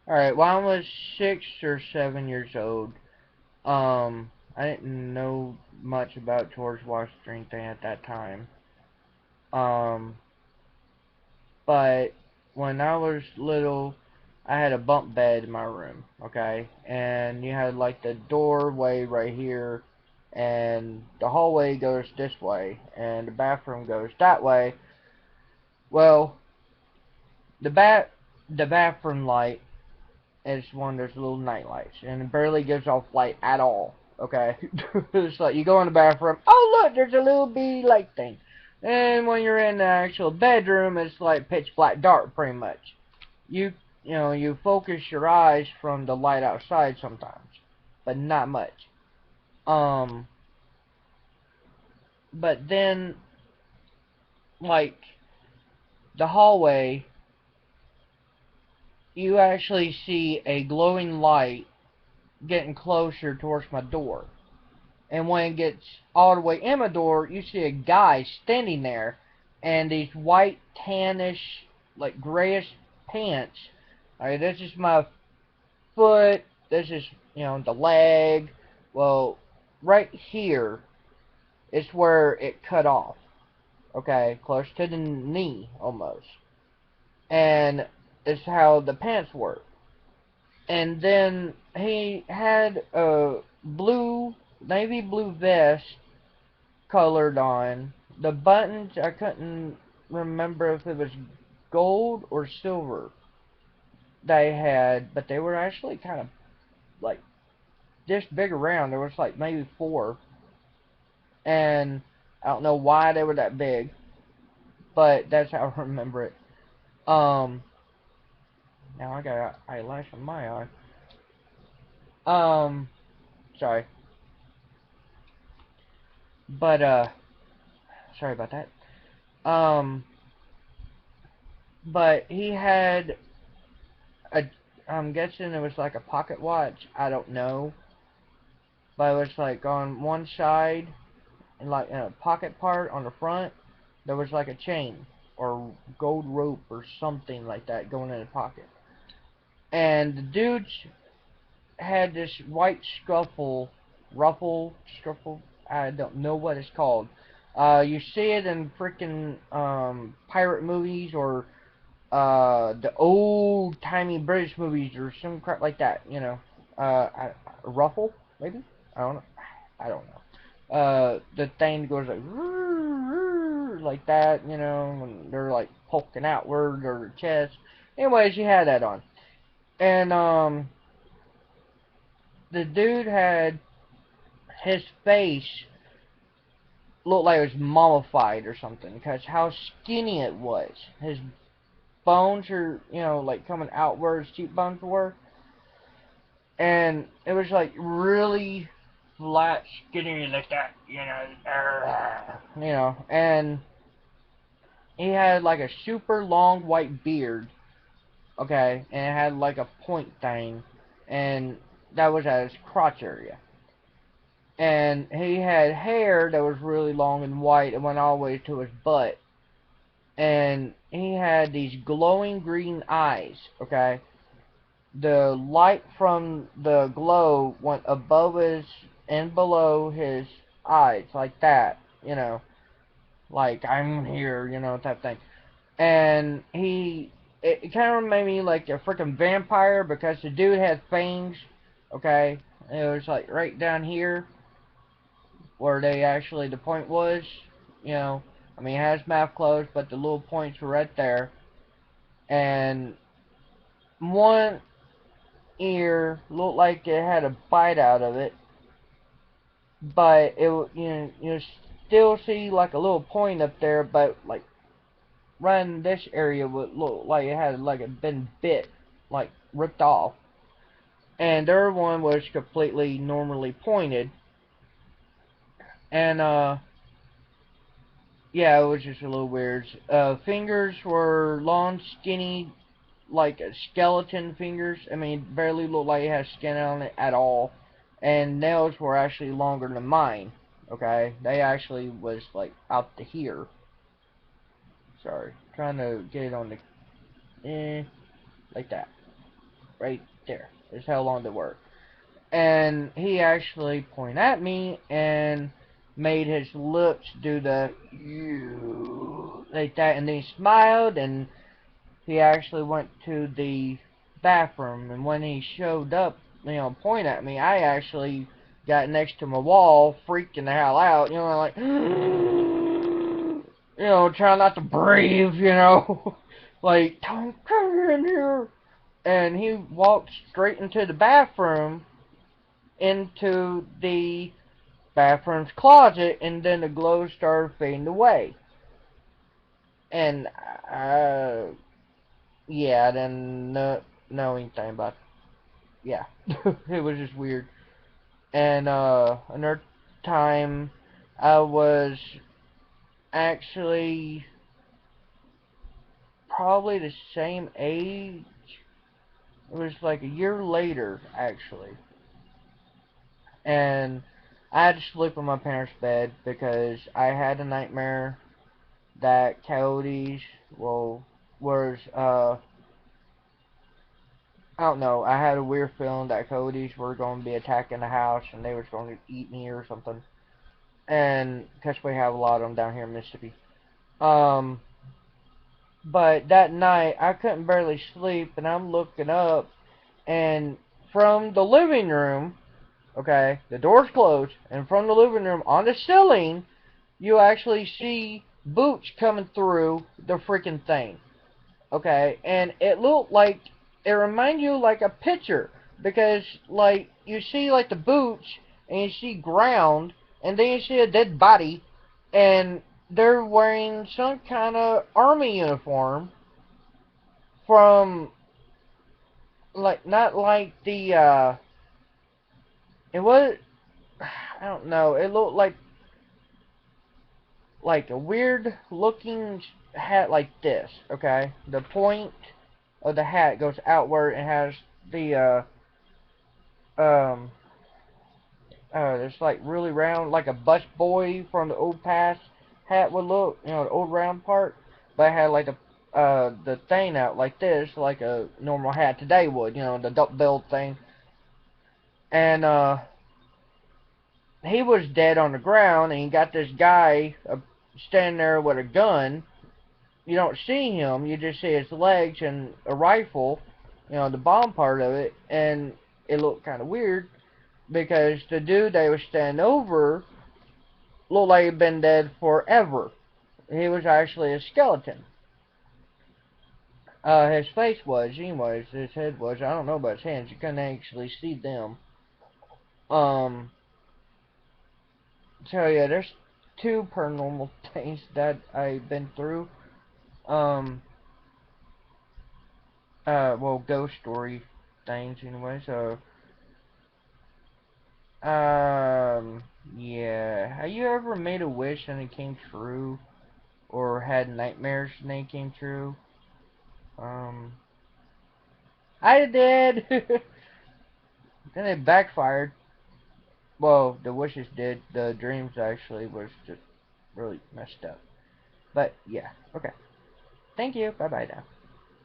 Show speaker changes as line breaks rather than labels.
Alright, when I was 6 or 7 years old, I didn't know much about George Washington or anything at that time. Um, but when I was little, I had a bunk bed in my room, okay? And you had like the doorway right here, and the hallway goes this way, and the bathroom goes that way. Well, the the bathroom light is one of those little night lights, and it barely gives off light at all. Okay, it's like you go in the bathroom. Oh look, there's a little bitty light thing. And when you're in the actual bedroom, it's like pitch black dark, pretty much. You you know you focus your eyes from the light outside sometimes, but not much. Um, but then like the hallway, you actually see a glowing light getting closer towards my door. And when it gets all the way in my door, you see a guy standing there, and these white, tannish, like grayish pants. Alright, this is my foot. This is, the leg. Well, right here is where it cut off. Okay, close to the knee almost. And it's how the pants work. And then he had a navy blue vest colored on. The buttons, I couldn't remember if it was gold or silver they had, but they were actually kind of like this big around. There was like maybe four, and I don't know why they were that big, but that's how I remember it. Um, Now I got an eyelash on my eye. Um, Sorry, but sorry about that. Um, but he had a, I'm guessing it was like a pocket watch. I don't know, but it was like on one side, and like in a pocket part on the front, there was like a chain or gold rope or something like that going in the pocket. And the dude had this white scuffle. I don't know what it's called. You see it in freaking pirate movies or the old timey British movies or some crap like that. Ruffle maybe. I don't know. The thing goes like that. When they're like poking outward or their chest. Anyways, you had that on, and the dude had his face looked like it was mummified or something because how skinny it was. His bones are, like coming outwards, cheekbones were, and it was like really flat, skinny like that, and he had like a super long white beard, okay, and it had like a point thing, and that was at his crotch area. And he had hair that was really long and white and went all the way to his butt. And he had these glowing green eyes, okay? The light from the glow went above his and below his eyes, like that, like I'm here, type thing. And it kind of made me like a freaking vampire because the dude had fangs, okay? And it was like right down here where the point was, you know, he had his mouth closed, but the little points were right there. And one ear looked like it had a bite out of it, but you still see like a little point up there, but like right in this area would look like it had like it been bit, like ripped off. And the other one was completely normally pointed, and yeah, it was just a little weird. Fingers were long, skinny, like skeleton fingers. Barely looked like it had skin on it at all. And nails were actually longer than mine. Okay, they actually was like out to here. Sorry, trying to get it on the like that. right there is how long they were. And he actually pointed at me and made his lips do the like that, and then he smiled, and he actually went to the bathroom. And when he showed up, pointing at me, I actually got next to my wall, freaking the hell out, like, trying not to breathe, like, don't come in here. And he walked straight into the bathroom, into the bathroom's closet, and then the glow started fading away. And, yeah, I didn't know anything about it. Yeah. It was just weird. And, another time, I was actually probably the same age. It was like a year later, actually. And I had to sleep in my parents' bed because I had a nightmare that coyotes, was, I don't know, I had a weird feeling that coyotes were going to be attacking the house and they was going to eat me or something. And, because we have a lot of them down here in Mississippi. But that night, I couldn't barely sleep, and I'm looking up, and from the living room, okay, the door's closed, and from the living room, on the ceiling, you actually see boots coming through the freaking thing. Okay, and it looked like, it reminded you like a picture, because, like, you see, like, the boots, and you see ground, and then you see a dead body, and they're wearing some kind of army uniform from, like, not like the, it was, I don't know, it looked like a weird looking hat like this, okay? The point of the hat goes outward and has the, it's like really round, like a bus boy from the old past hat would look, the old round part, but it had like the thing out like this, like a normal hat today would, the duck bill thing. And, he was dead on the ground, and you got this guy standing there with a gun. You don't see him, you just see his legs and a rifle, the bomb part of it, and it looked kind of weird, because the dude they was standing over looked like he'd been dead forever. He was actually a skeleton. His face was, anyways, his head was, I don't know about his hands, you couldn't actually see them. So yeah, there's two paranormal things that I've been through. Well, ghost story things anyway, so, yeah. Have you ever made a wish and it came true? Or had nightmares and they came true? I did! Then it backfired. Well, the wishes did. The dreams actually was just really messed up. But, yeah. Okay. Thank you. Bye-bye now.